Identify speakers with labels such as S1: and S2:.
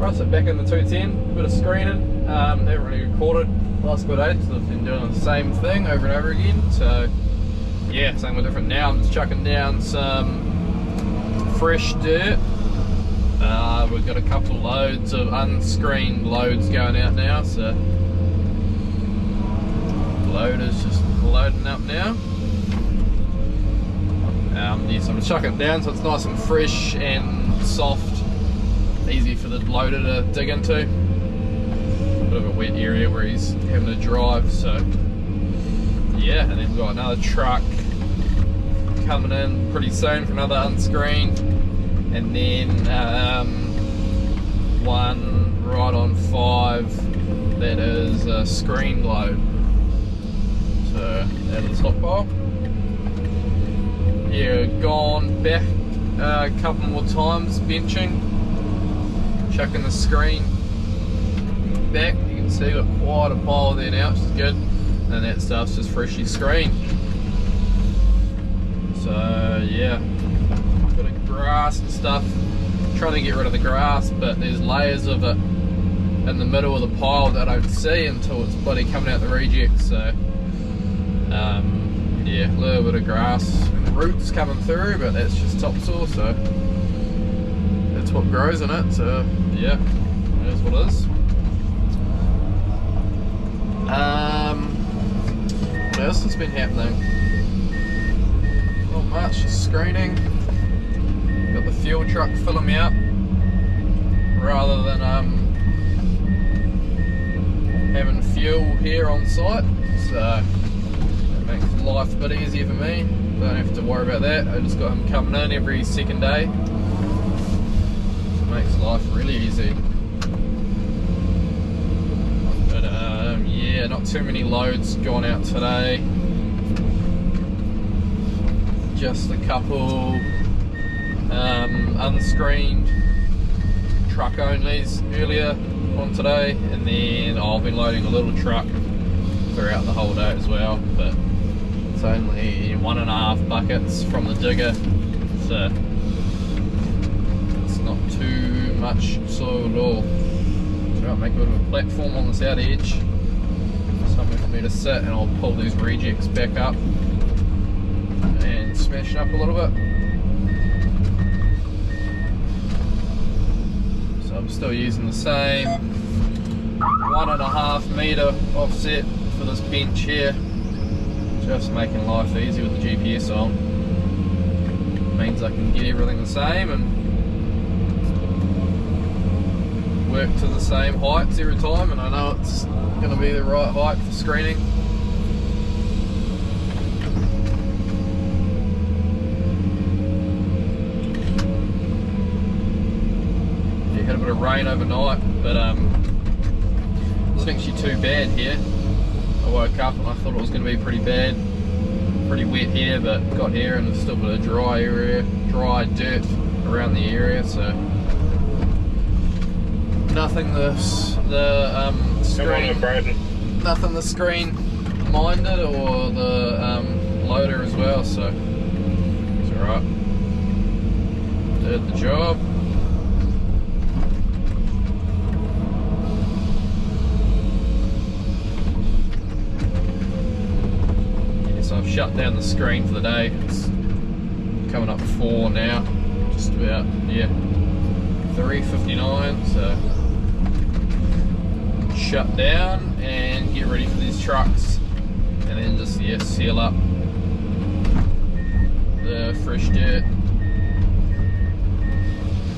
S1: camera, so back in the 210, bit of screening. Haven't really recorded the last couple of days because I've been doing the same thing over and over again. So yeah, something different now. I'm just chucking down some fresh dirt. We've got a couple loads of unscreened loads going out now, so the loader's just loading up now. Yes, I'm chucking it down so it's nice and fresh and soft, easy for the loader to dig into. Bit of a wet area where he's having to drive, so yeah. And then we've got another truck coming in pretty soon for another unscreened, and then one right on 5 that is a screened load. So out of the stockpile. Yeah, gone back a couple more times benching, chucking the screen back. You can see got quite a pile there now, which is good, and that stuff's just freshly screened. So yeah, bit of grass and stuff, trying to get rid of the grass, but there's layers of it in the middle of the pile that I don't see until it's bloody coming out the rejects. So yeah, a little bit of grass and the roots coming through, but that's just topsoil, so that's what grows in it. So yeah, that's what it is. What else has been happening? Not much, just screening. Got the fuel truck filling me up rather than having fuel here on site, so makes life a bit easier for me. Don't have to worry about that. I just got him coming in every second day. It makes life really easy. But yeah, not too many loads gone out today. Just a couple unscreened truck onlys earlier on today, and then I've been loading a little truck throughout the whole day as well, but it's only 1.5 buckets from the digger, so it's not too much soil at all. So I'll make a bit of a platform on this outer edge, somewhere for me to sit, and I'll pull these rejects back up and smash it up a little bit. So I'm still using the same 1.5 metre offset for this bench here. Just making life easy with the GPS on. Means I can get everything the same and work to the same heights every time, and I know it's going to be the right height for screening. Yeah, had a bit of rain overnight, but it wasn't actually too bad here. I woke up and I thought it was going to be pretty bad, pretty wet here, but got here and there's still a bit of dry area, dry dirt around the area, so nothing the screen minded, or the loader as well, so it's alright. Did the job. I've shut down the screen for the day. It's coming up 4 now, just about, yeah, 3:59, so shut down and get ready for these trucks, and then just, yeah, seal up the fresh dirt